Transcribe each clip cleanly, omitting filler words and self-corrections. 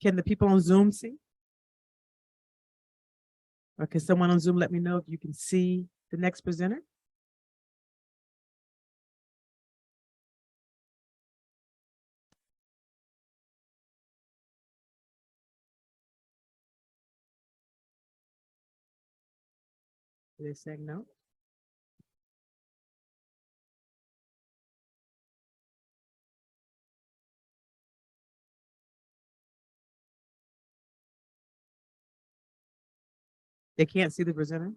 Can the people on Zoom see? Or can someone on Zoom let me know if you can see the next presenter? They're saying no. They can't see the presenter?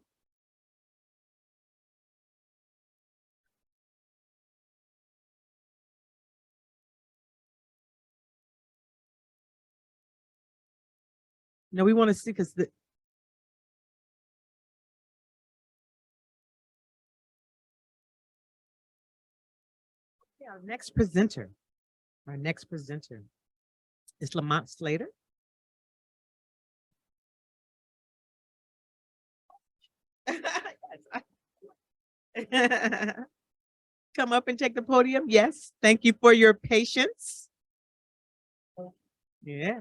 No, we want to see because the our next presenter is Lamont Slater. Come up and take the podium. Yes, thank you for your patience. Yeah.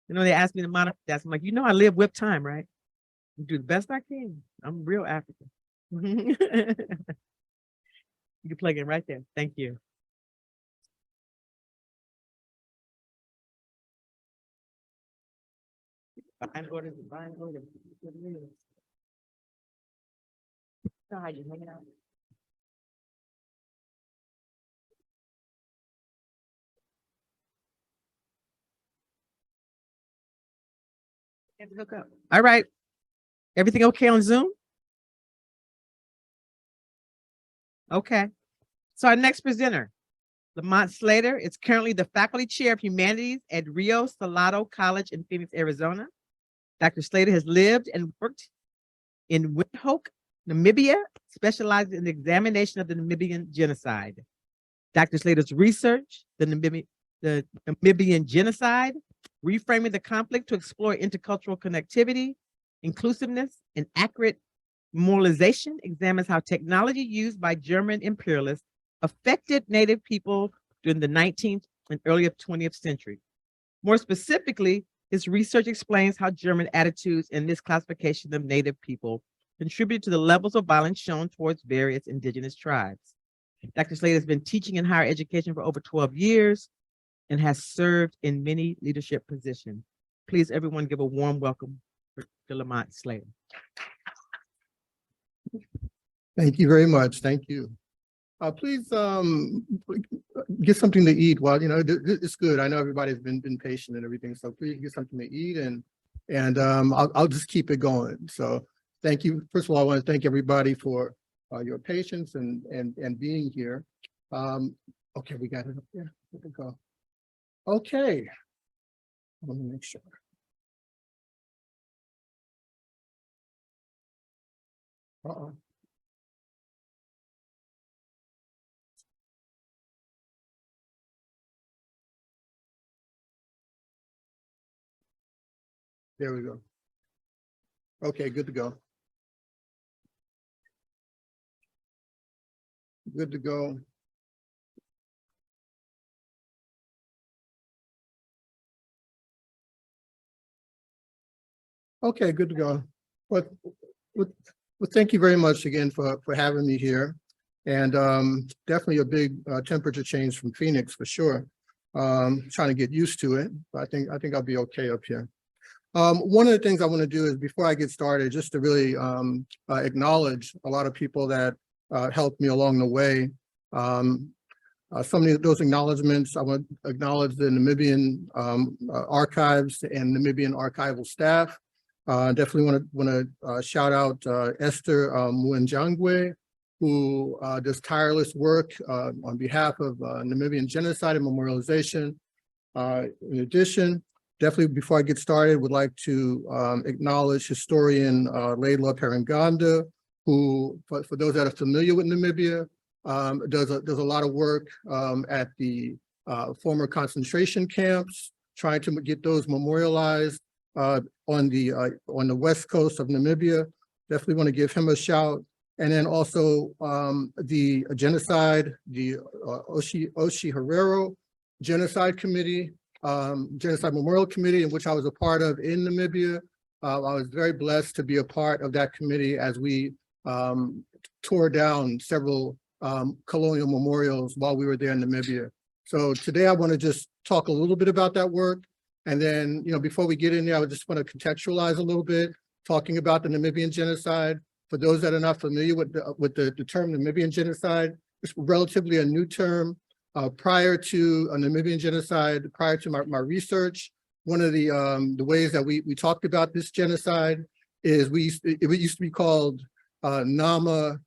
You know, they asked me to monitor that. I'm like, you know, I live with time, right? I do the best I can. I'm real African. You can plug in right there. Thank you. Behind order. So how you hanging out? Have to hook up. All right. Everything okay on Zoom? Okay. So our next presenter, Lamont Slater, is currently the faculty chair of humanities at Rio Salado College in Phoenix, Arizona. Dr. Slater has lived and worked in Windhoek, Namibia, specializing in the examination of the Namibian genocide. Dr. Slater's research, the Namibian genocide, reframing the conflict to explore intercultural connectivity, inclusiveness, and accurate memorialization, examines how technology used by German imperialists affected Native people during the 19th and early 20th century. More specifically, his research explains how German attitudes and misclassification of Native people contributed to the levels of violence shown towards various indigenous tribes. Dr. Slater has been teaching in higher education for over 12 years and has served in many leadership positions. Please, everyone, give a warm welcome to Lamont Slater. Thank you very much. Thank you. Please get something to eat. While it's good. I know everybody's been patient and everything, so please get something to eat, and I'll just keep it going. So thank you. First of all, I want to thank everybody for your patience and being here. Okay, we got it up there. Here we go. Okay, let me make sure. Uh-oh. There we go. Okay, good to go. Good to go. Okay, good to go. But thank you very much again for having me here, and definitely a big temperature change from Phoenix for sure. Trying to get used to it, but I think I'll be okay up here. One of the things I want to do is, before I get started, just to really acknowledge a lot of people that helped me along the way. Some of those acknowledgements, I want to acknowledge the Namibian archives and Namibian archival staff. Definitely want to shout out Esther Mwenjangwe, who does tireless work on behalf of Namibian genocide and memorialization. In addition, definitely before I get started, would like to acknowledge historian Leila Perenganda, who, for those that are familiar with Namibia, does a lot of work at the former concentration camps, trying to get those memorialized on the west coast of Namibia. Definitely want to give him a shout. And then also the genocide, the Oshi Herero Genocide Committee Genocide Memorial Committee, in which I was a part of in Namibia. I was very blessed to be a part of that committee as we tore down several colonial memorials while we were there in Namibia. So today I want to just talk a little bit about that work. And then, before we get in there, I would just want to contextualize a little bit, talking about the Namibian genocide. For those that are not familiar with the term Namibian genocide, it's relatively a new term. Prior to a Namibian genocide, prior to my research, one of the ways that we talked about this genocide is it used to be called Nama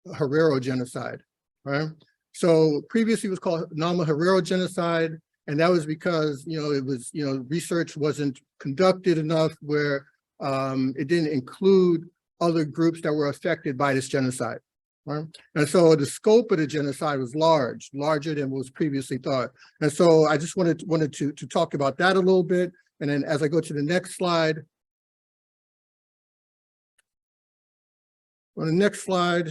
Herero genocide, right? So previously it was called Nama Herero genocide, and that was because it was research wasn't conducted enough where it didn't include other groups that were affected by this genocide. Right? And so the scope of the genocide was larger than was previously thought. And so I just wanted to talk about that a little bit. And then as I go to the next slide, on the next slide,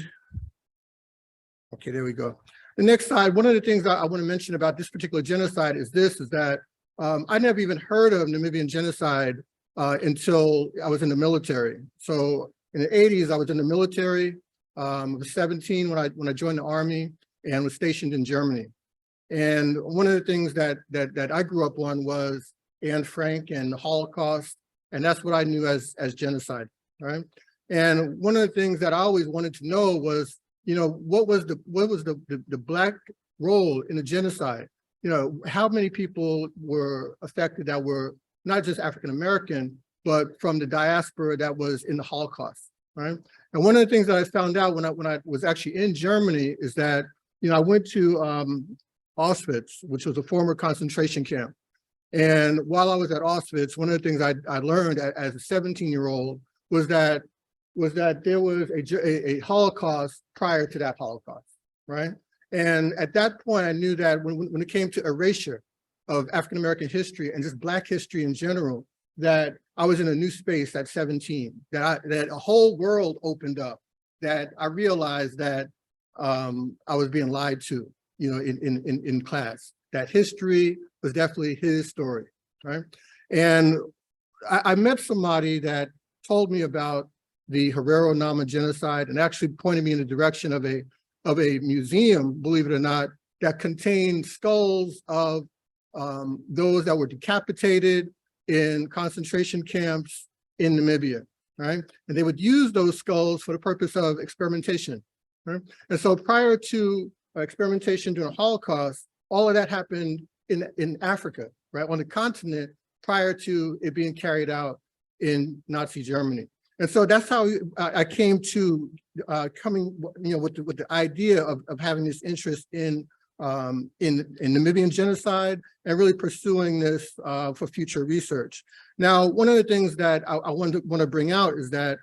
okay, there we go. The next slide, one of the things I want to mention about this particular genocide is that I never even heard of Namibian genocide until I was in the military. So in the 80s, I was in the military. I was 17 when I joined the Army and was stationed in Germany. And one of the things that I grew up on was Anne Frank and the Holocaust, and that's what I knew as genocide, right? And one of the things that I always wanted to know was, what was the Black role in the genocide? How many people were affected that were not just African American, but from the diaspora that was in the Holocaust, right? And one of the things that I found out when I was actually in Germany is that, I went to Auschwitz, which was a former concentration camp. And while I was at Auschwitz, one of the things I learned as a 17-year-old was that there was a Holocaust prior to that Holocaust, right? And at that point, I knew that when it came to erasure of African-American history and just Black history in general, that I was in a new space at 17, that a whole world opened up, that I realized that I was being lied to, in class, that history was definitely his story, right? And I met somebody that told me about the Herero Nama genocide and actually pointed me in the direction of a museum, believe it or not, that contained skulls of those that were decapitated in concentration camps in Namibia, right? And they would use those skulls for the purpose of experimentation, right? And so prior to experimentation during the Holocaust, all of that happened in Africa, right? On the continent prior to it being carried out in Nazi Germany. And so that's how I came to coming, with the idea of having this interest in Namibian genocide and really pursuing this for future research. Now, one of the things that I want to bring out is that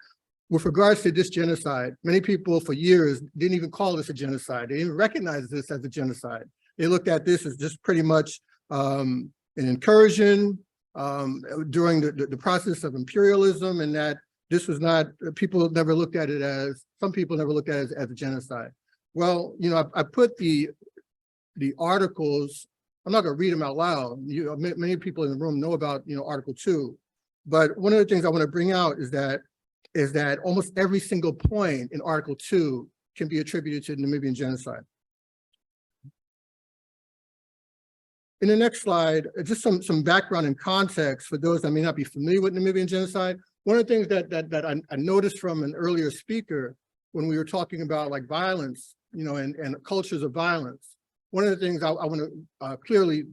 with regards to this genocide, many people for years didn't even call this a genocide. They didn't even recognize this as a genocide. They looked at this as just pretty much an incursion during the process of imperialism, and that this was not, people never looked at it as, some people never looked at it as a genocide. Well, I put the articles, I'm not going to read them out loud. Many people in the room know about, Article 2. But one of the things I want to bring out is that almost every single point in Article 2 can be attributed to the Namibian genocide. In the next slide, just some background and context for those that may not be familiar with Namibian genocide. One of the things that I noticed from an earlier speaker when we were talking about like violence, and cultures of violence, one of the things I want to clearly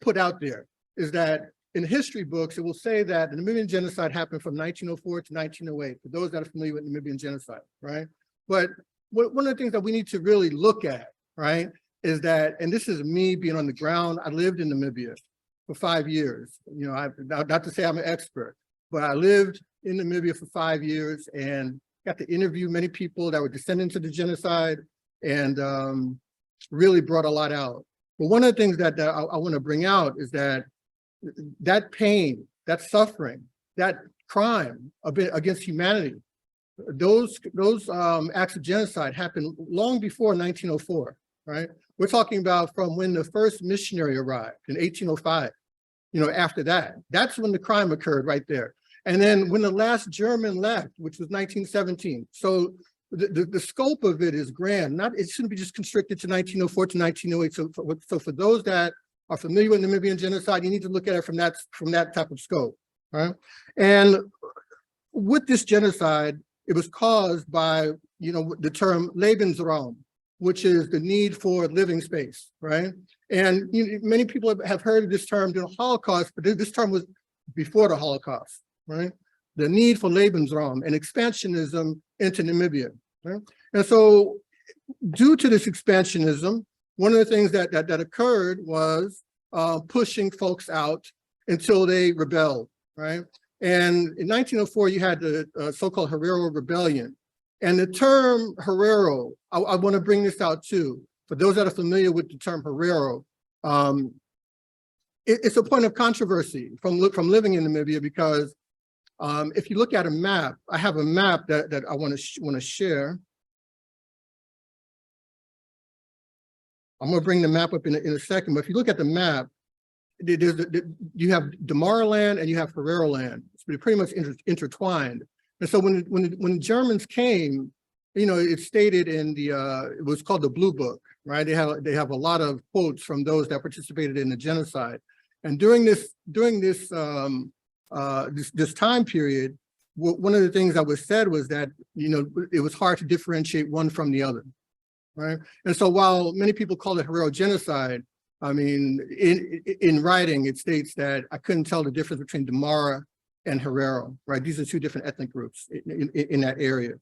put out there is that in history books, it will say that the Namibian genocide happened from 1904 to 1908, for those that are familiar with Namibian genocide, right? But one of the things that we need to really look at, right, is that, and this is me being on the ground, I lived in Namibia for 5 years. Not to say I'm an expert, but I lived in Namibia for 5 years and got to interview many people that were descendants of the genocide and really brought a lot out. But one of the things that I want to bring out is that pain, that suffering, that crime against humanity, those acts of genocide happened long before 1904, right? We're talking about from when the first missionary arrived in 1805, after that. That's when the crime occurred right there. And then when the last German left, which was 1917. So the scope of it is grand. It shouldn't be just constricted to 1904 to 1908. So for those that are familiar with Namibian genocide, you need to look at it from that type of scope, right? And with this genocide, it was caused by, the term Lebensraum, which is the need for living space, right? And many people have heard of this term during the Holocaust, but this term was before the Holocaust, right? The need for Lebensraum and expansionism into Namibia, right? And so due to this expansionism, one of the things that occurred was pushing folks out until they rebelled, right? And in 1904, you had the so-called Herero Rebellion. And the term Herero, I want to bring this out too. For those that are familiar with the term Herero, it's a point of controversy from living in Namibia, because if you look at a map, I have a map that I want to share. I'm going to bring the map up in a second, but if you look at the map, you have Damara land and you have Herero land. They're pretty much intertwined. And so when the Germans came, it's stated in it was called the Blue Book, right? They have a lot of quotes from those that participated in the genocide. And during this time period, one of the things that was said was that, it was hard to differentiate one from the other, right? And so while many people call it Herero genocide, I mean, in writing, it states that I couldn't tell the difference between Damara and Herero, right? These are two different ethnic groups in that area.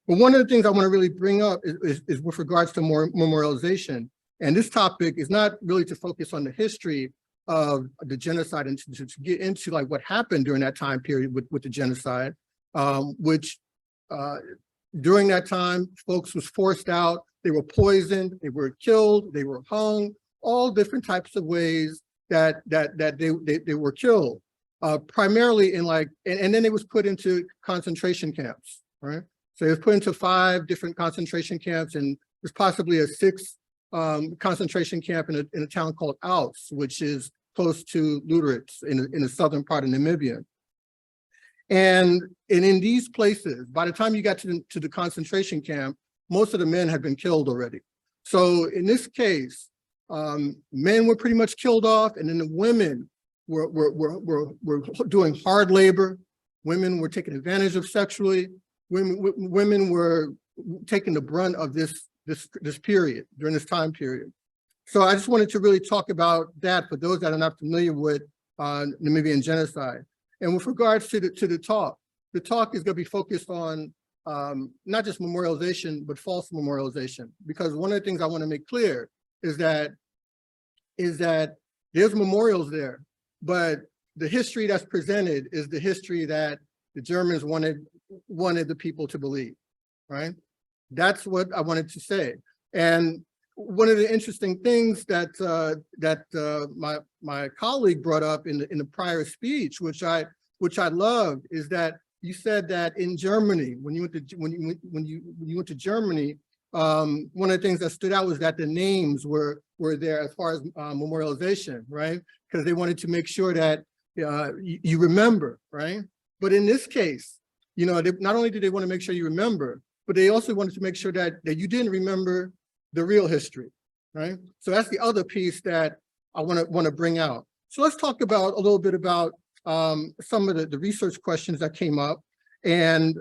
But one of the things I want to really bring up is with regards to memorialization. And this topic is not really to focus on the history of the genocide and to get into like what happened during that time period with the genocide, which during that time, folks was forced out, they were poisoned, they were killed, they were hung, all different types of ways that they were killed, primarily in and then it was put into concentration camps, right? So it was put into 5 different concentration camps, and there's possibly a 6th concentration camp in a town called Aus, which is close to Lüderitz in the southern part of Namibia. And in these places, by the time you got to the concentration camp, most of the men had been killed already. So in this case, men were pretty much killed off, and then the women were doing hard labor. Women were taken advantage of sexually. Women were taking the brunt of this period, during this time period. So I just wanted to really talk about that for those that are not familiar with Namibian genocide. And with regards to the talk is going to be focused on not just memorialization, but false memorialization. Because one of the things I want to make clear is that there's memorials there, but the history that's presented is the history that the Germans wanted the people to believe, right? That's what I wanted to say. And one of the interesting things that my colleague brought up in the prior speech, which I loved, is that you said that in Germany, when you went to Germany, one of the things that stood out was that the names were there as far as memorialization, right? Because they wanted to make sure that you remember, right? But in this case, not only did they want to make sure you remember, but they also wanted to make sure that you didn't remember the real history, right? So that's the other piece that I want to bring out. So let's talk about a little bit about some of the research questions that came up and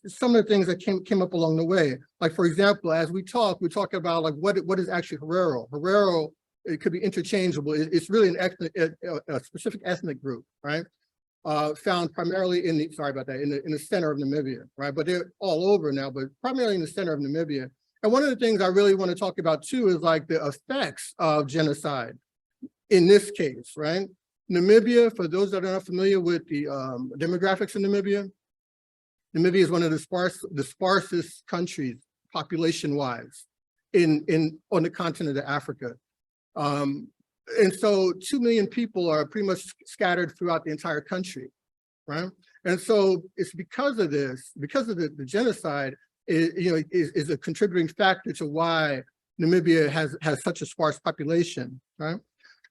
some of the things that came up along the way. Like, for example, as we talk about like what is actually Herero. Herero, it could be interchangeable. It's really a specific ethnic group, right? Found primarily in the center of Namibia, right? But they're all over now, but primarily in the center of Namibia. And one of the things I really want to talk about too is like the effects of genocide in this case, right? Namibia, for those that are not familiar with the demographics in Namibia, Namibia is one of the sparsest countries population-wise on the continent of Africa. And so 2 million people are pretty much scattered throughout the entire country, right? And so it's because of this, because of the genocide, is a contributing factor to why Namibia has such a sparse population, right?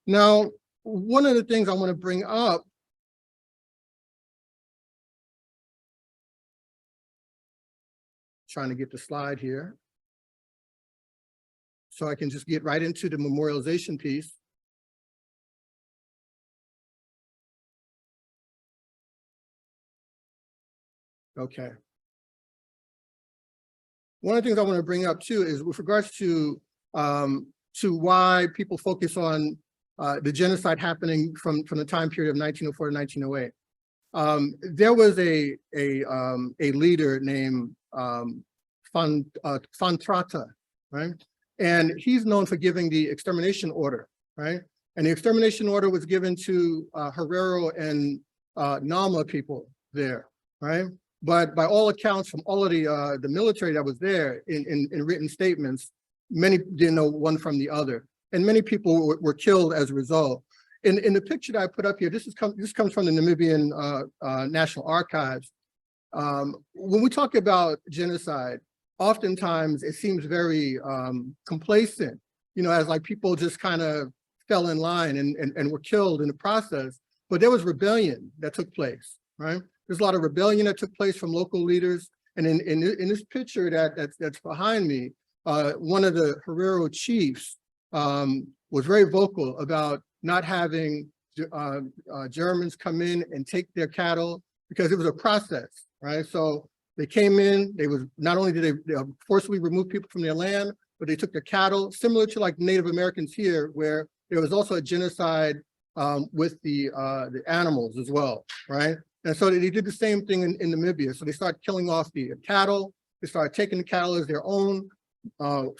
Now, one of the things I want to bring up, trying to get the slide here, so I can just get right into the memorialization piece. Okay. One of the things I want to bring up too is with regards to why people focus on the genocide happening from the time period of 1904 to 1908. There was a leader named Van Trata, right? And he's known for giving the extermination order, right? And the extermination order was given to Herero and Nama people there, right? But by all accounts, from all of the military that was there in written statements, many didn't know one from the other, and many people were killed as a result. In the picture that I put up here, this comes from the Namibian National Archives. When we talk about genocide, oftentimes it seems very complacent, you know, as like people just kind of fell in line and were killed in the process. But there was rebellion that took place, right? There's a lot of rebellion that took place from local leaders. And in this picture that's behind me, one of the Herero chiefs was very vocal about not having Germans come in and take their cattle, because it was a process, right? So they came in, not only did they forcibly remove people from their land, but they took their cattle, similar to like Native Americans here, where there was also a genocide with the animals as well, right? And so they did the same thing in Namibia. So they started killing off the cattle, they started taking the cattle as their own,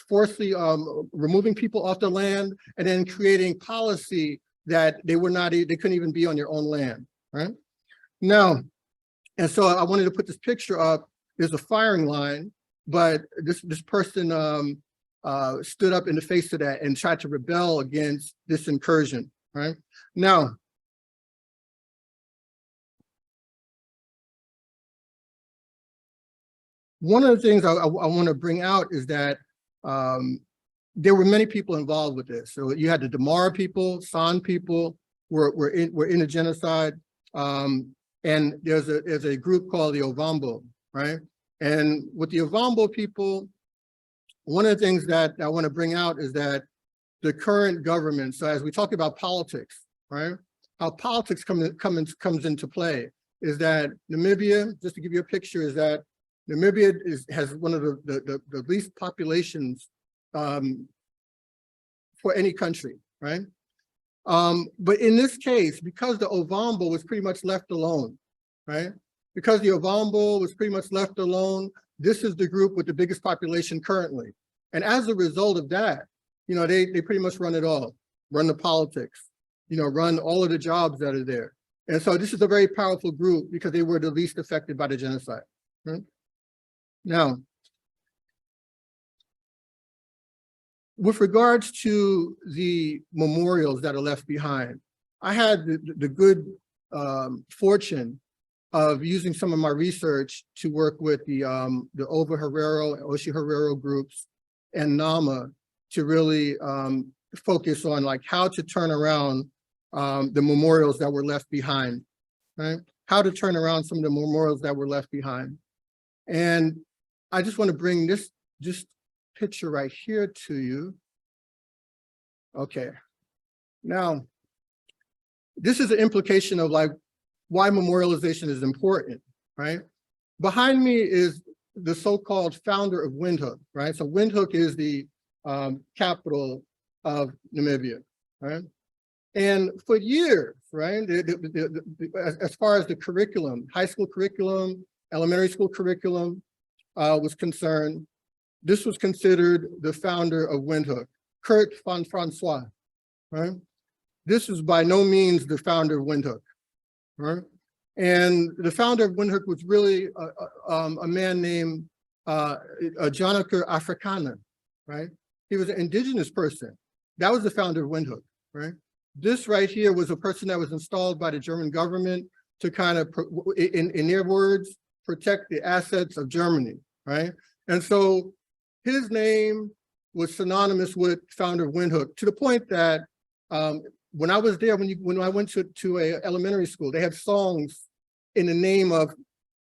forcibly removing people off the land, and then creating policy that they couldn't even be on their own land, right? Now, and so I wanted to put this picture up. There's a firing line, but this person stood up in the face of that and tried to rebel against this incursion, right? Now, one of the things I want to bring out is that there were many people involved with this. So you had the Damara people, San people were in a genocide, and there's a group called the Ovambo, right? And with the Ovambo people, one of the things that I want to bring out is that the current government. So as we talk about politics, right? How politics comes into play is that Namibia, just to give you a picture, is that Namibia has one of the least populations for any country, right? But in this case, because the Ovambo was pretty much left alone, right? Because the Ovambo was pretty much left alone, this is the group with the biggest population currently. And as a result of that, you know, they pretty much run it all, run the politics, you know, run all of the jobs that are there. And so this is a very powerful group because they were the least affected by the genocide, right? Now, with regards to the memorials that are left behind, I had the good fortune of using some of my research to work with the Ova Herero and Oshi Herero groups and Nama to really focus on like how to turn around the memorials that were left behind, right? How to turn around some of the memorials that were left behind. And I just want to bring this picture right here to you. Okay. Now, this is an implication of like why memorialization is important, right? Behind me is the so-called founder of Windhoek, right? So Windhoek is the capital of Namibia, right? And for years, right, as far as the curriculum, high school curriculum, elementary school curriculum was concerned, this was considered the founder of Windhoek, Kurt van Francois, right? This was by no means the founder of Windhoek, right? And the founder of Windhoek was really a man named Jonker Afrikaner, right? He was an indigenous person. That was the founder of Windhoek, right? This right here was a person that was installed by the German government to kind of, in their words, protect the assets of Germany, right? And so his name was synonymous with founder of Windhoek, to the point that when I was there, when I went to a elementary school, they had songs in the name of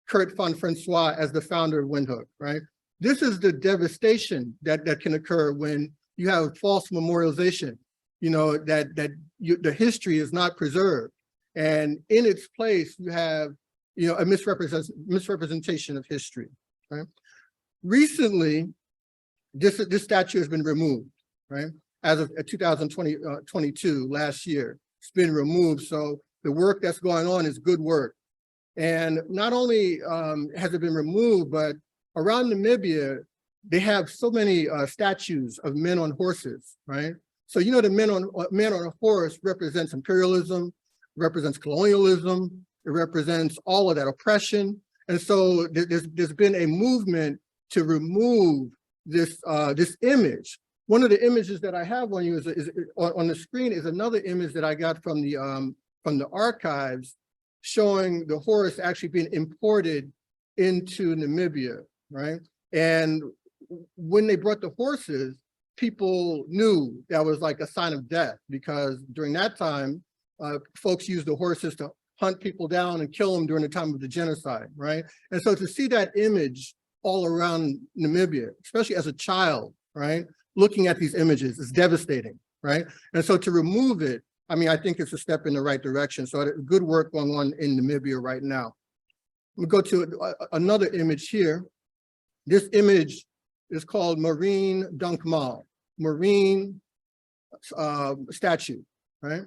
Kurt von Francois as the founder of Windhoek, right? This is the devastation that can occur when you have false memorialization, the history is not preserved. And in its place, you have, a misrepresentation of history, right? Recently, this statue has been removed, right? As of 2022, last year, it's been removed. So the work that's going on is good work. And not only has it been removed, but around Namibia, they have so many statues of men on horses, right? So, the men on a horse represents imperialism, represents colonialism, it represents all of that oppression. And so there's been a movement to remove this image. One of the images that I have on you is on the screen is another image that I got from the archives, showing the horse actually being imported into Namibia, right? And when they brought the horses, people knew that was like a sign of death, because during that time, folks used the horses to hunt people down and kill them during the time of the genocide, right? And so to see that image all around Namibia, especially as a child, right? Looking at these images is devastating, right? And so to remove it, I think it's a step in the right direction. So good work going on in Namibia right now. We go to another image here. This image is called Marine Dunkmal, Marine statue, right?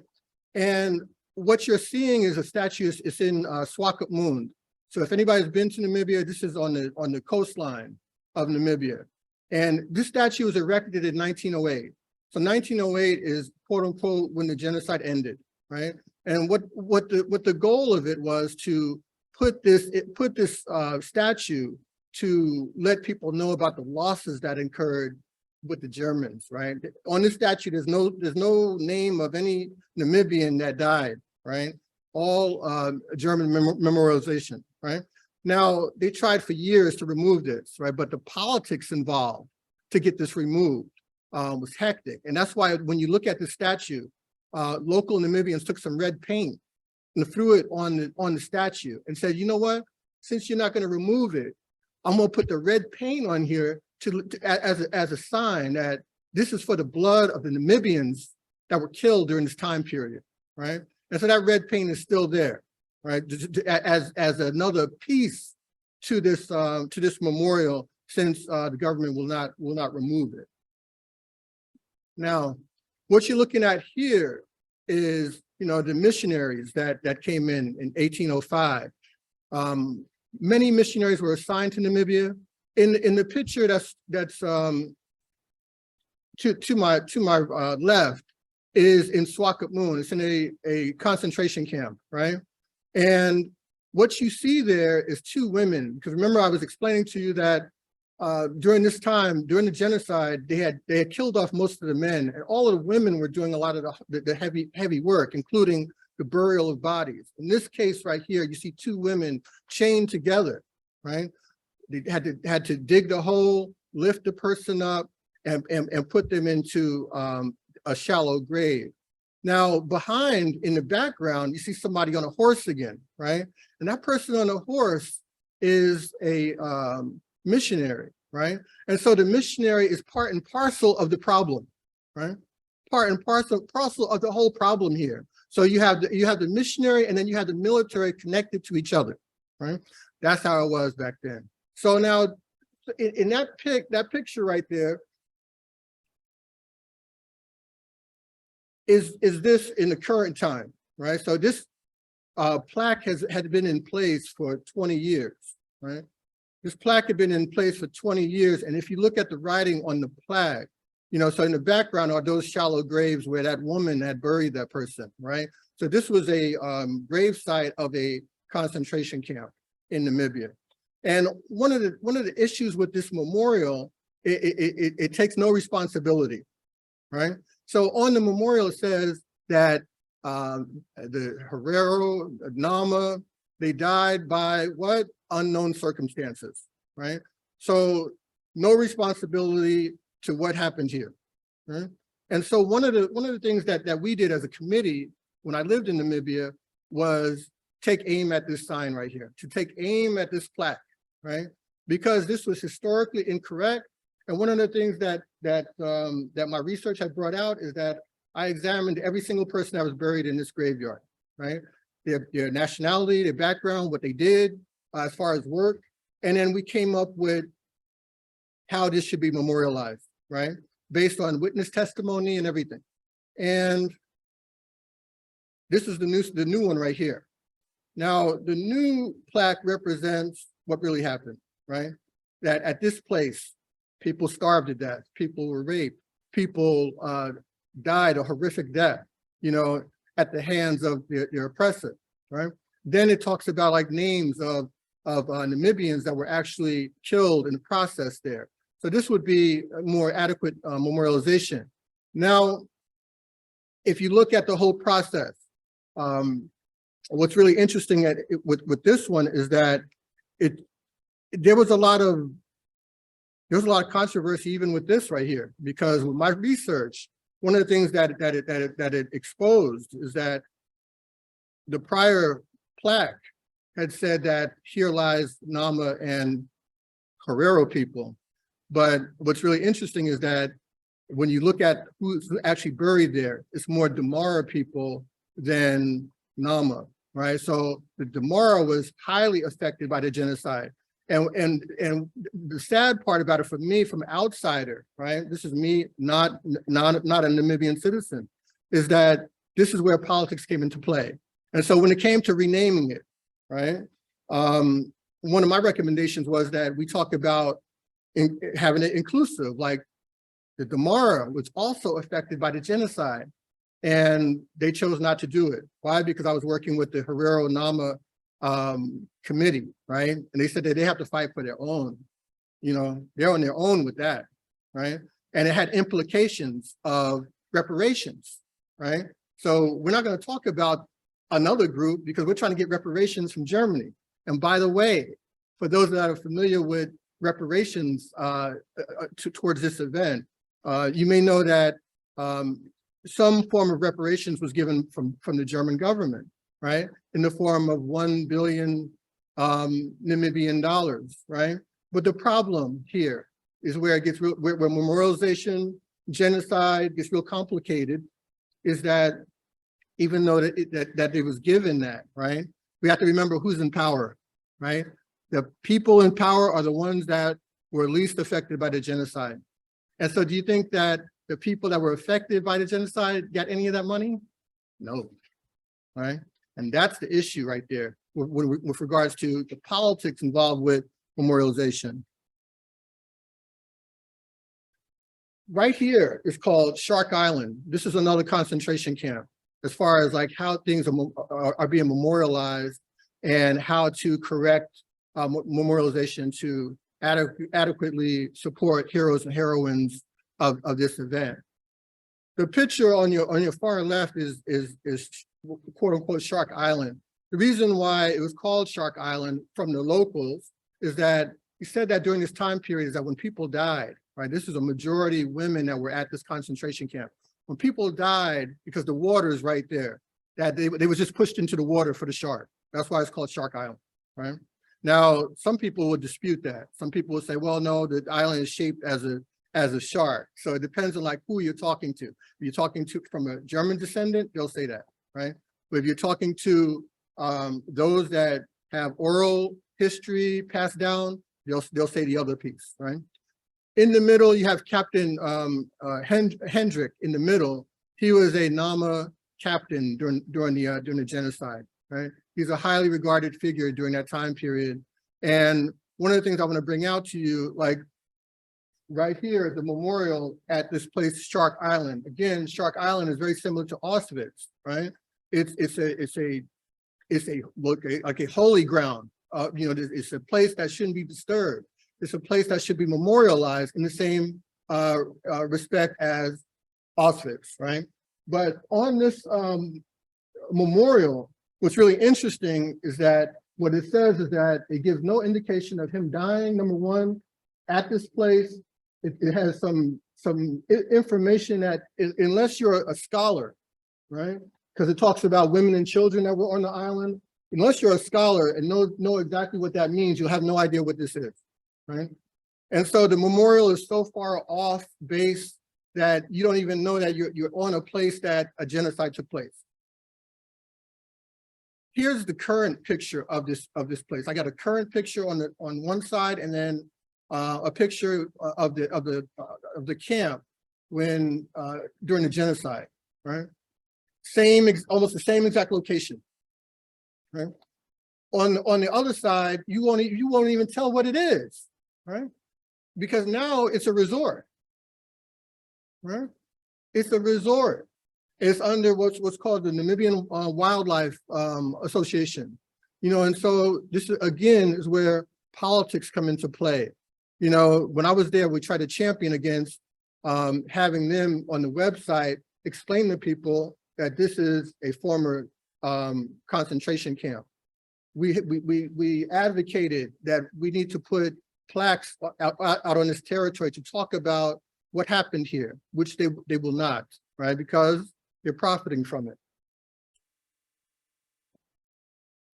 And what you're seeing is a statue is in Swakopmund. So if anybody's been to Namibia, this is on the coastline of Namibia. And this statue was erected in 1908. So 1908 is quote unquote when the genocide ended, right? And what the goal of it was to put this statue to let people know about the losses that occurred with the Germans, right? On this statue, there's no name of any Namibian that died, right? All German memorialization, right? Now, they tried for years to remove this, right? But the politics involved to get this removed was hectic. And that's why when you look at the statue, local Namibians took some red paint and threw it on the statue and said, you know what? Since you're not going to remove it, I'm going to put the red paint on here as a sign that this is for the blood of the Namibians that were killed during this time period, right? And so that red paint is still there, right? As another piece to this memorial, since the government will not remove it. Now, what you're looking at here is, the missionaries that came in 1805. Many missionaries were assigned to Namibia. In the picture that's to my left is in Swakopmund. It's in a concentration camp, right? And what you see there is two women, because remember I was explaining to you that during this time, during the genocide, they had killed off most of the men, and all of the women were doing a lot of the heavy work, including the burial of bodies. In this case right here, you see two women chained together, right? They had to dig the hole, lift the person up, and put them into a shallow grave. Now, behind in the background, you see somebody on a horse again, right? And that person on a horse is a missionary, right? And so the missionary is part and parcel of the problem, right? Part and parcel of the whole problem here. So you have the missionary, and then you have the military connected to each other, right? That's how it was back then. So now, in that picture right there, is this in the current time, right? So this plaque had been in place for 20 years, right? This plaque had been in place for 20 years, and if you look at the writing on the plaque, so in the background are those shallow graves where that woman had buried that person, right? So this was a grave site of a concentration camp in Namibia. And one of the issues with this memorial, it takes no responsibility, right? So on the memorial, it says that the Herero, Nama, they died by what? Unknown circumstances, right? So no responsibility to what happened here. Right? And so one of the things that we did as a committee when I lived in Namibia was take aim at this sign right here, to take aim at this plaque, right? Because this was historically incorrect. And one of the things that my research had brought out is that I examined every single person that was buried in this graveyard, right? Their nationality, their background, what they did as far as work. And then we came up with how this should be memorialized, right? Based on witness testimony and everything. And this is the new one right here. Now, the new plaque represents what really happened, right? That at this place, people starved to death, people were raped, people died a horrific death, you know, at the hands of their oppressor, right? Then it talks about like names of Namibians that were actually killed in the process there. So this would be a more adequate memorialization. Now, if you look at the whole process, what's really interesting with this one is that there was a lot of controversy even with this right here, because with my research, one of the things that it exposed is that the prior plaque had said that here lies Nama and Herero people. But what's really interesting is that when you look at who's actually buried there, it's more Damara people than Nama, right? So the Damara was highly affected by the genocide. And the sad part about it for me, from an outsider, right? This is me, not a Namibian citizen, is that this is where politics came into play. And so when it came to renaming it, right? One of my recommendations was that we talk about having it inclusive, like the Damara was also affected by the genocide, and they chose not to do it. Why? Because I was working with the Herero Nama committee, right? And they said that they have to fight for their own, you know, they're on their own with that, right? And it had implications of reparations, right? So we're not going to talk about another group because we're trying to get reparations from Germany. And by the way, for those that are familiar with reparations towards this event, you may know that some form of reparations was given from the German government, right? In the form of 1 billion Namibian dollars, right? But the problem here is where it gets real, where memorialization, genocide gets real complicated, is that even though that it was given that, right? We have to remember who's in power, right? The people in power are the ones that were least affected by the genocide. And so do you think that the people that were affected by the genocide got any of that money? No, right? And that's the issue right there with regards to the politics involved with memorialization. Right here is called Shark Island. This is another concentration camp as far as like how things are being memorialized and how to correct memorialization to adequately support heroes and heroines of this event. The picture on your far left is quote unquote Shark Island. The reason why it was called Shark Island from the locals is that he said that during this time period is that when people died, right? This is a majority women that were at this concentration camp. When people died, because the water is right there, that they was just pushed into the water for the shark. That's why it's called Shark Island, right? Now, some people would dispute that. Some people would say, well, no, the island is shaped as a shark. So it depends on like who you're talking to. If you're talking to from a German descendant, they'll say that, right? But if you're talking to those that have oral history passed down, they'll say the other piece, right? In the middle, you have Captain Hendrik in the middle. He was a Nama captain during the genocide, right? He's a highly regarded figure during that time period. And one of the things I want to bring out to you, like right here, the memorial at this place, Shark Island. Again, Shark Island is very similar to Auschwitz, right? It's like a holy ground. You know, it's a place that shouldn't be disturbed. It's a place that should be memorialized in the same respect as Auschwitz, right? But on this memorial, what's really interesting is that what it says is that it gives no indication of him dying, number one, at this place. It has some information that unless you're a scholar, right? Because it talks about women and children that were on the island. Unless you're a scholar and know exactly what that means, you'll have no idea what this is, right? And so the memorial is so far off base that you don't even know that you're on a place that a genocide took place. Here's the current picture of this place. I got a current picture on one side, and then a picture of the camp when during the genocide, right? Almost the same exact location, right? On the other side, you won't even tell what it is, right? Because now it's a resort, right? It's a resort. It's under what's called the Namibian Wildlife Association, and so this again is where politics come into play. When I was there, we tried to champion against having them on the website explain to people that this is a former concentration camp. We advocated that we need to put plaques out on this territory to talk about what happened here, which they will not, right? Because they're profiting from it.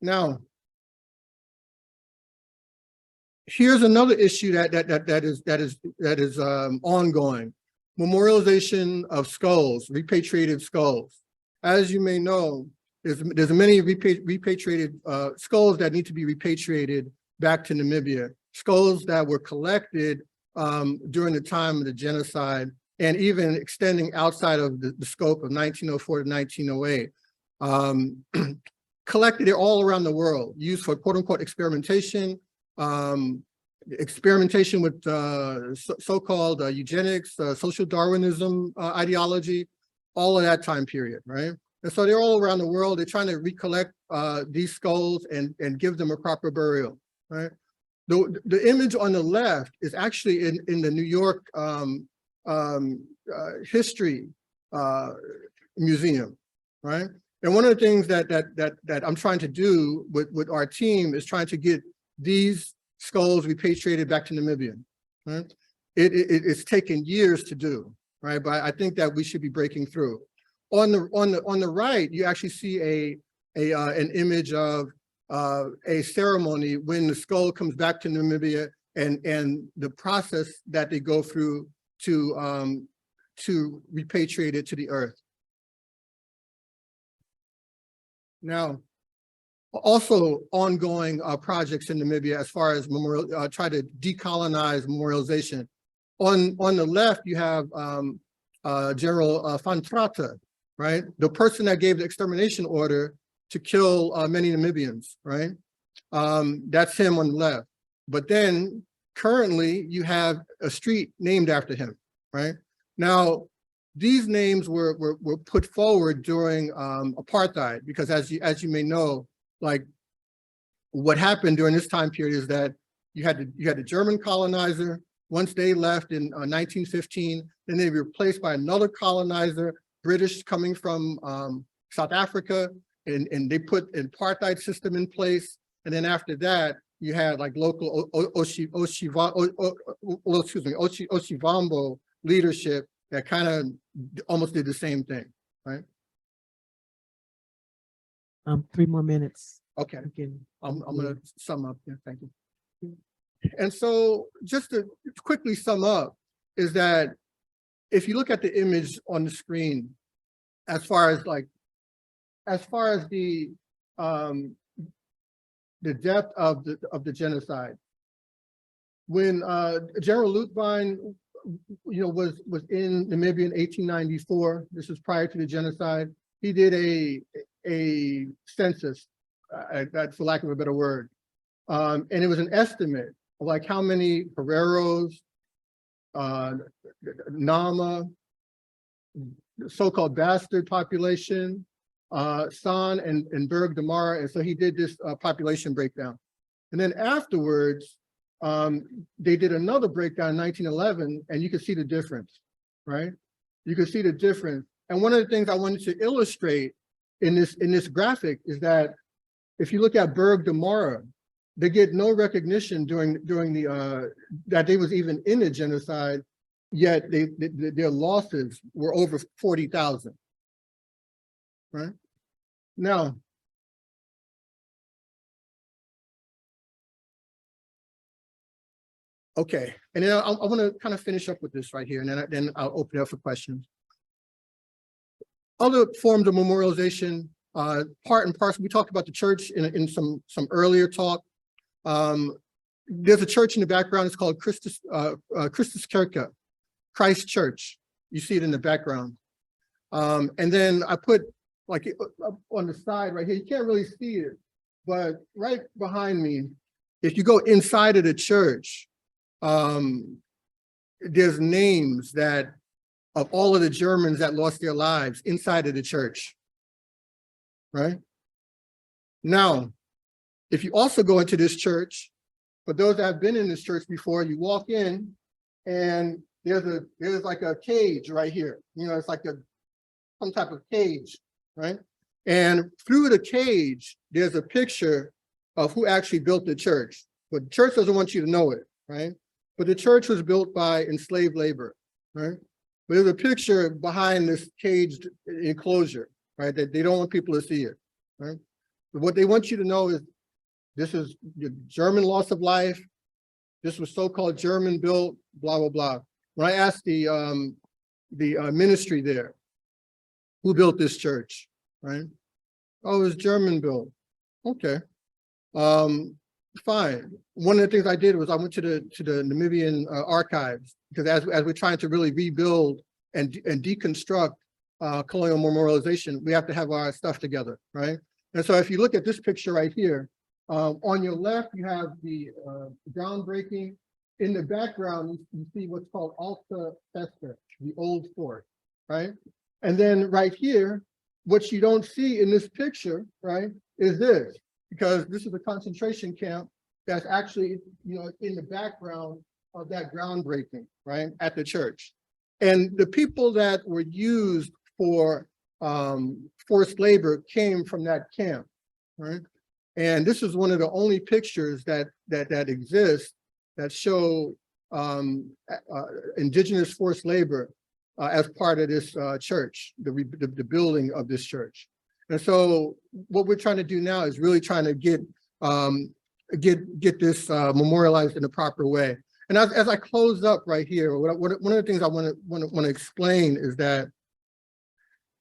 Now, here's another issue that is ongoing: memorialization of skulls, repatriated skulls. As you may know, there's many repatriated skulls that need to be repatriated back to Namibia. Skulls that were collected during the time of the genocide, and even extending outside of the scope of 1904 to 1908. Collected it all around the world, used for quote unquote experimentation, experimentation with so-called eugenics, social Darwinism ideology, all of that time period, right? And so they're all around the world. They're trying to recollect these skulls and give them a proper burial, right? The image on the left is actually in the New York History Museum, right? And one of the things that I'm trying to do with our team is trying to get these skulls repatriated back to Namibia, right? It's taken years to do, right? But I think that we should be breaking through. On the right, you actually see an image of a ceremony when the skull comes back to Namibia and the process that they go through to repatriate it to the earth. Now, also ongoing projects in Namibia as far as try to decolonize memorialization. On the left, you have General Van Trata, right? The person that gave the extermination order to kill many Namibians, right? That's him on the left. But then currently you have a street named after him, right? Now, these names were put forward during apartheid, because as you may know, like what happened during this time period is that you had the German colonizer. Once they left in 1915, then they were replaced by another colonizer, British coming from South Africa, and they put an apartheid system in place. And then after that, you had like local Oshiwambo leadership that kind of almost did the same thing, right? 3 more minutes. Okay, Again. I'm gonna sum up. Yeah, thank you. And so just to quickly sum up is that if you look at the image on the screen, as far as the depth of the genocide, when General Lutwein was in Namibia in 1894, this was prior to the genocide, he did a census, that's for lack of a better word, and it was an estimate of like how many Hereros, Nama, so-called bastard population, San and Berg de Mara, and so he did this population breakdown. And then afterwards, they did another breakdown in 1911, and you can see the difference, right? You can see the difference. And one of the things I wanted to illustrate in this graphic is that if you look at Berg de Mara, they get no recognition during the that they was even in the genocide, yet their losses were over 40,000, right? Now, okay, and then I want to kind of finish up with this right here, and then I'll open it up for questions. Other forms of memorialization, part and parcel. We talked about the church in some earlier talk. There's a church in the background. It's called Christus Kirke, Christ Church. You see it in the background. And then I put like up on the side right here. You can't really see it, but right behind me, if you go inside of the church, there's names that of all of the Germans that lost their lives inside of the church, right? Now, if you also go into this church, for those that have been in this church before, you walk in and there's like a cage right here. You know, it's like some type of cage, right? And through the cage, there's a picture of who actually built the church. But the church doesn't want you to know it, right? But the church was built by enslaved labor, right? But there's a picture behind this caged enclosure, right? That they don't want people to see it, right? But what they want you to know is this is the German loss of life. This was so-called German built, blah, blah, blah. When I asked the ministry there, who built this church, right? Oh, it was German built. Okay, fine. One of the things I did was I went to the Namibian archives, because as we're trying to really rebuild and deconstruct colonial memorialization, we have to have our stuff together, right? And so if you look at this picture right here, on your left, you have the groundbreaking. In the background, you see what's called Alta Festa, the old fort, right? And then right here, what you don't see in this picture, right, is this, because this is a concentration camp that's actually, you know, in the background of that groundbreaking, right, at the church. And the people that were used for forced labor came from that camp, right? And this is one of the only pictures that exist that show indigenous forced labor as part of this church, the building of this church. And so what we're trying to do now is really trying to get this memorialized in a proper way. And as I close up right here, one of the things I want to explain is that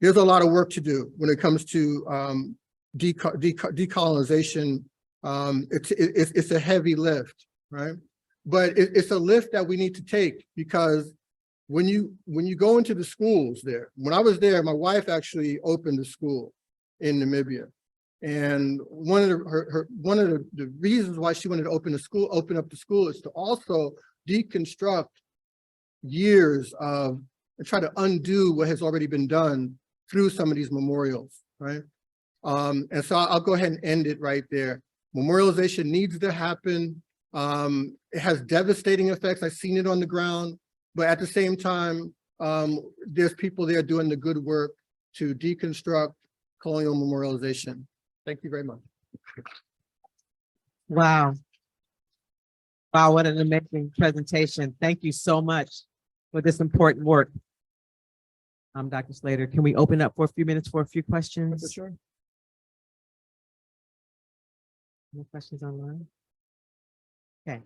there's a lot of work to do when it comes to decolonization. It's a heavy lift, right? But it's a lift that we need to take, because when you go into the schools there, when I was there, my wife actually opened a school in Namibia. And one of the reasons why she wanted to open up the school is to also deconstruct years of, and try to undo what has already been done through some of these memorials, right? And so I'll go ahead and end it right there. Memorialization needs to happen. It has devastating effects. I've seen it on the ground, but at the same time, there's people there doing the good work to deconstruct colonial memorialization. Thank you very much. Wow. Wow, what an amazing presentation. Thank you so much for this important work. Dr. Slater, can we open up for a few minutes for a few questions? For sure. No questions online? Okay.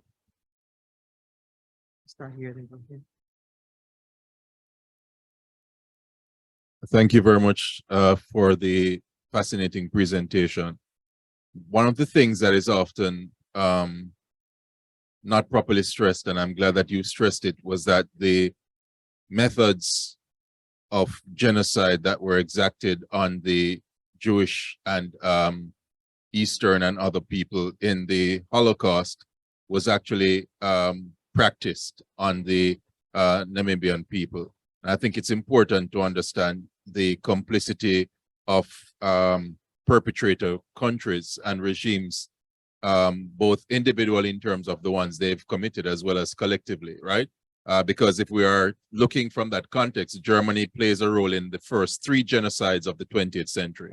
Start here, then go here. Thank you very much for the fascinating presentation. One of the things that is often not properly stressed, and I'm glad that you stressed it, was that the methods of genocide that were exacted on the Jewish and Eastern and other people in the Holocaust was actually practiced on the Namibian people. And I think it's important to understand the complicity of perpetrator countries and regimes, both individually in terms of the ones they've committed as well as collectively, right? Because if we are looking from that context, Germany plays a role in the first 3 genocides of the 20th century,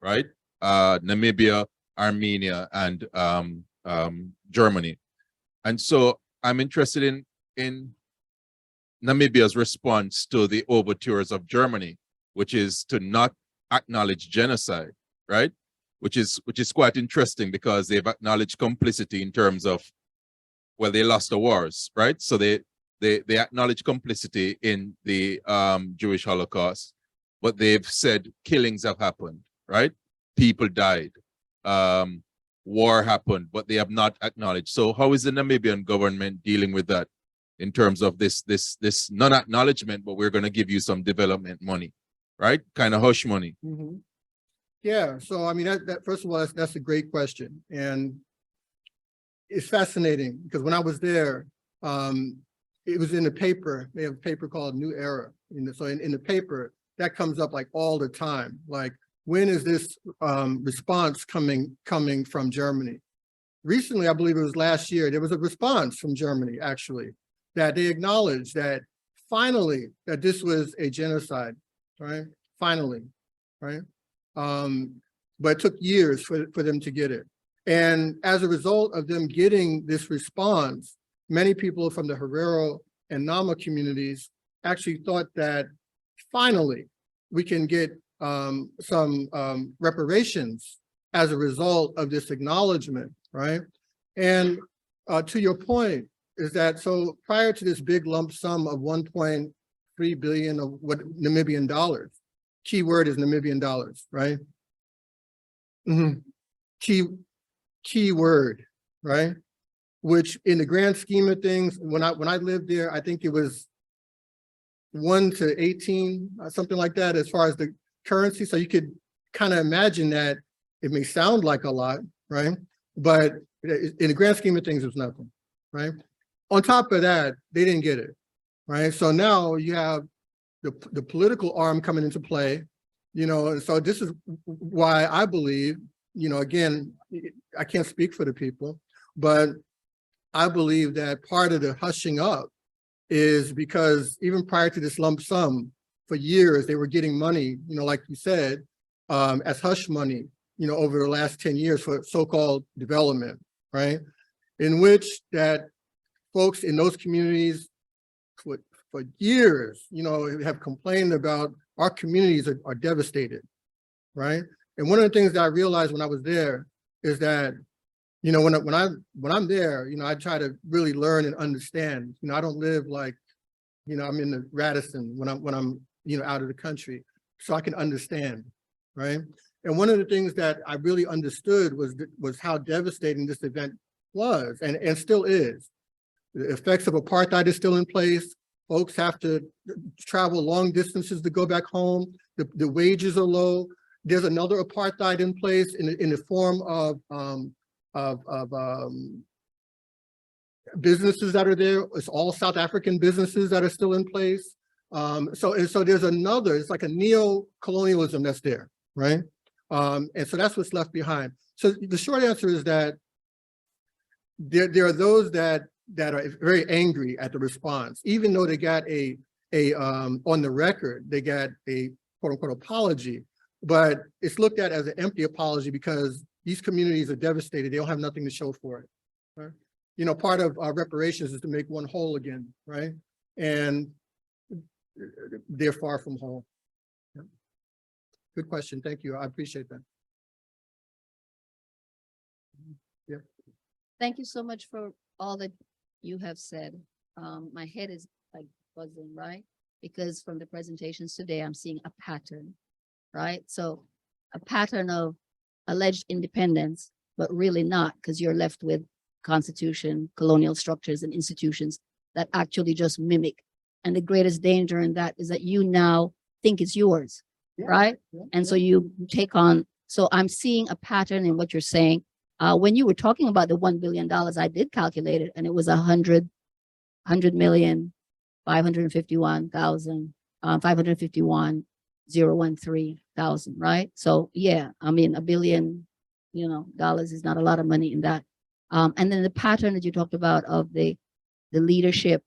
right? Namibia, Armenia, and Germany. And so I'm interested in Namibia's response to the overtures of Germany, which is to not acknowledge genocide, right? Which is quite interesting because they've acknowledged complicity in terms of, well, they lost the wars, right? So they acknowledge complicity in the Jewish Holocaust, but they've said killings have happened, right? People died, war happened, but they have not acknowledged. So how is the Namibian government dealing with that in terms of this non-acknowledgement, but we're going to give you some development money, right? Kind of hush money. Mhm. Yeah, so I mean, that first of all, that's a great question. And it's fascinating because when I was there, it was in the paper. They have a paper called New Era. So in the paper, that comes up like all the time. Like, when is this response coming from Germany? Recently, I believe it was last year, there was a response from Germany, actually, that they acknowledged that finally, that this was a genocide, right? Finally, right? But it took years for them to get it. And as a result of them getting this response, many people from the Herero and Nama communities actually thought that finally we can get some reparations as a result of this acknowledgement, right? And to your point is that, so prior to this big lump sum of 1.3 billion of what Namibian dollars, key word is Namibian dollars, right? Key word, right? Which in the grand scheme of things, when I lived there, I think it was 1 to 18, something like that, as far as the currency. So you could kind of imagine that it may sound like a lot, right? But in the grand scheme of things, it was nothing, right? On top of that, they didn't get it, right? So now you have the political arm coming into play, you know, and so this is why I believe, you know, again, I can't speak for the people, but I believe that part of the hushing up is because even prior to this lump sum, for years, they were getting money, you know, like you said, as hush money, you know, over the last 10 years for so-called development, right? In which that folks in those communities for years, you know, have complained about our communities are devastated, right? And one of the things that I realized when I was there is that, you know, when I'm there, you know, I try to really learn and understand. You know, I don't live like, you know, I'm in the Radisson when I'm you know, out of the country, so I can understand, right? And one of the things that I really understood was how devastating this event was and still is. The effects of apartheid is still in place. Folks have to travel long distances to go back home. The wages are low. There's another apartheid in place in the form of businesses that are there. It's all South African businesses that are still in place. So there's another, it's like a neo-colonialism that's there, right? And so that's what's left behind. So the short answer is that there are those that are very angry at the response, even though they got on the record, they got a quote unquote apology, but it's looked at as an empty apology because these communities are devastated. They don't have nothing to show for it, right? You know, part of reparations is to make one whole again, right? And they're far from whole. Yeah. Good question. Thank you. I appreciate that. Yeah. Thank you so much for all that you have said. My head is like buzzing, right? Because from the presentations today, I'm seeing a pattern, right? So a pattern of alleged independence, but really not, because you're left with constitution, colonial structures and institutions that actually just mimic. And the greatest danger in that is that you now think it's yours, right? And so you take on, so I'm seeing a pattern in what you're saying. When you were talking about the $1 billion, I did calculate it, and it was 513,000, right? So yeah, I mean, $1 billion, you know, dollars is not a lot of money in that. And then the pattern that you talked about of the leadership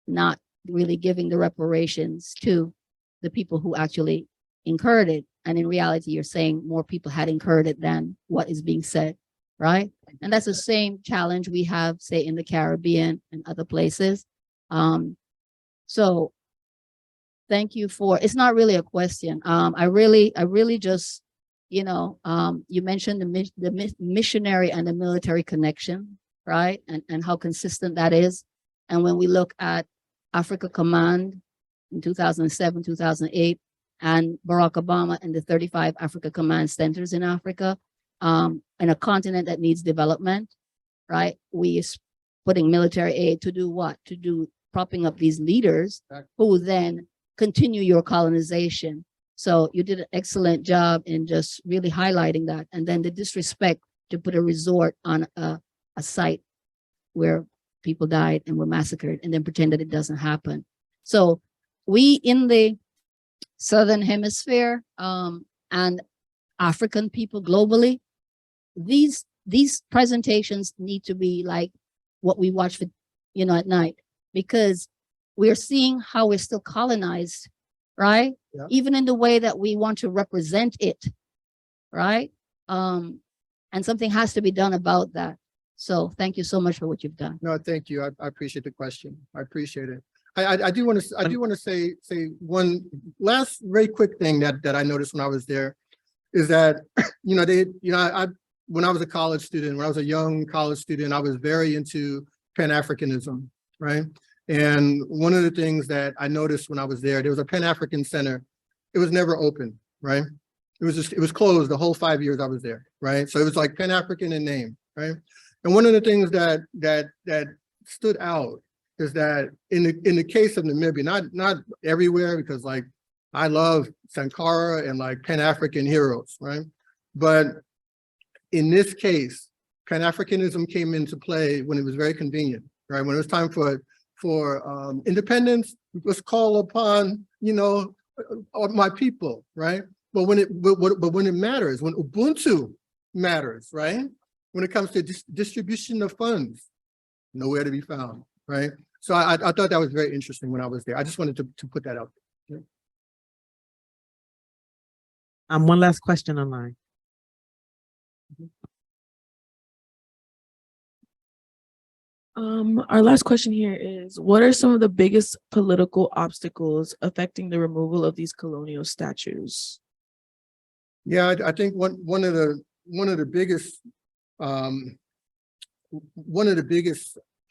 not really giving the reparations to the people who actually incurred it. And in reality, you're saying more people had incurred it than what is being said, right? And that's the same challenge we have, say, in the Caribbean and other places. So thank you for, it's not really a question. I really just, you know, you mentioned the missionary and the military connection, right? And how consistent that is. And when we look at Africa Command in 2007, 2008, and Barack Obama and the 35 Africa Command centers in Africa, in a continent that needs development, right? We is putting military aid to do what? To do propping up these leaders who then continue your colonization. So you did an excellent job in just really highlighting that. And then the disrespect to put a resort on a site where people died and were massacred and then pretend that it doesn't happen. So we in the Southern Hemisphere and African people globally, these presentations need to be like what we watch for, you know, at night, because we're seeing how we're still colonized, right? Yeah. Even in the way that we want to represent it, right? And something has to be done about that. So thank you so much for what you've done. No, thank you. I appreciate the question. I appreciate it. I do want to say one last very quick thing that I noticed when I was there is that, you know, when I was a college student, when I was a young college student, I was very into Pan-Africanism, right? And one of the things that I noticed when I was there was a Pan-African center. It was never open, right? It was closed the whole 5 years I was there, right? So it was like Pan-African in name, right? And one of the things that stood out is that in the case of Namibia, not everywhere, because like I love Sankara and like Pan-African heroes, right? But in this case, Pan-Africanism came into play when it was very convenient, right? When it was time for independence, let's call upon, you know, my people, right? But when it matters, when Ubuntu matters, right? When it comes to distribution of funds, nowhere to be found, right? So I thought that was very interesting when I was there. I just wanted to put that out there. One last question online. Our last question here is, what are some of the biggest political obstacles affecting the removal of these colonial statues? Yeah, I think one of the biggest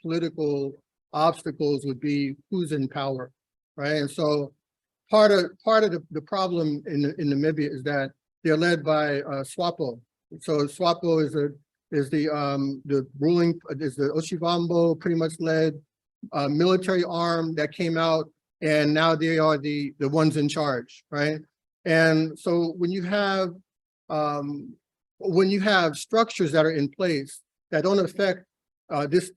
political obstacles would be who's in power, right? And so part of the problem in Namibia is that they're led by SWAPO. So SWAPO is the Oshivambo pretty much led military arm that came out, and now they are the ones in charge, right? And so when you have structures that are in place that don't affect this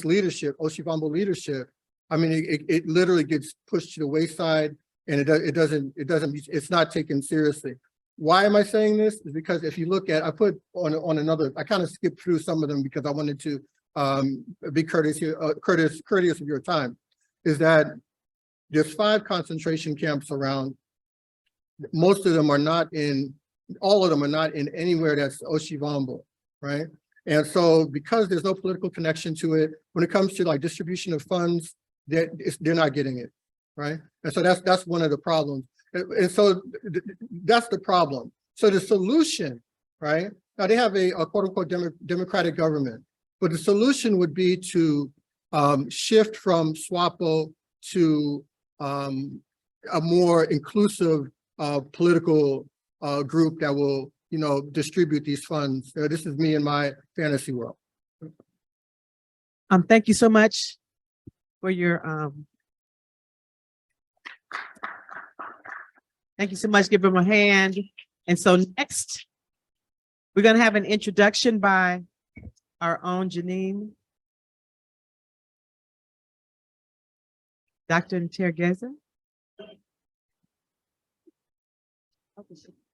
leadership, Oshivambo leadership, I mean, it literally gets pushed to the wayside, and it's not taken seriously. Why am I saying this? Is because if you look at, I put on another, I kind of skipped through some of them because I wanted to be courteous of your time, is that there's 5 concentration camps around. Most of them are not in, all of them are not in anywhere that's Oshivambo, right? And so because there's no political connection to it, when it comes to like distribution of funds, they're not getting it, right? And so that's one of the problems. And so that's the problem. So the solution, right? Now they have a quote unquote democratic government, but the solution would be to shift from SWAPO to a more inclusive political group that will, you know, distribute these funds. This is me in my fantasy world. Thank you so much for your thank you so much. Give him a hand. And so next, we're going to have an introduction by our own Janine. Dr. Ntergeza.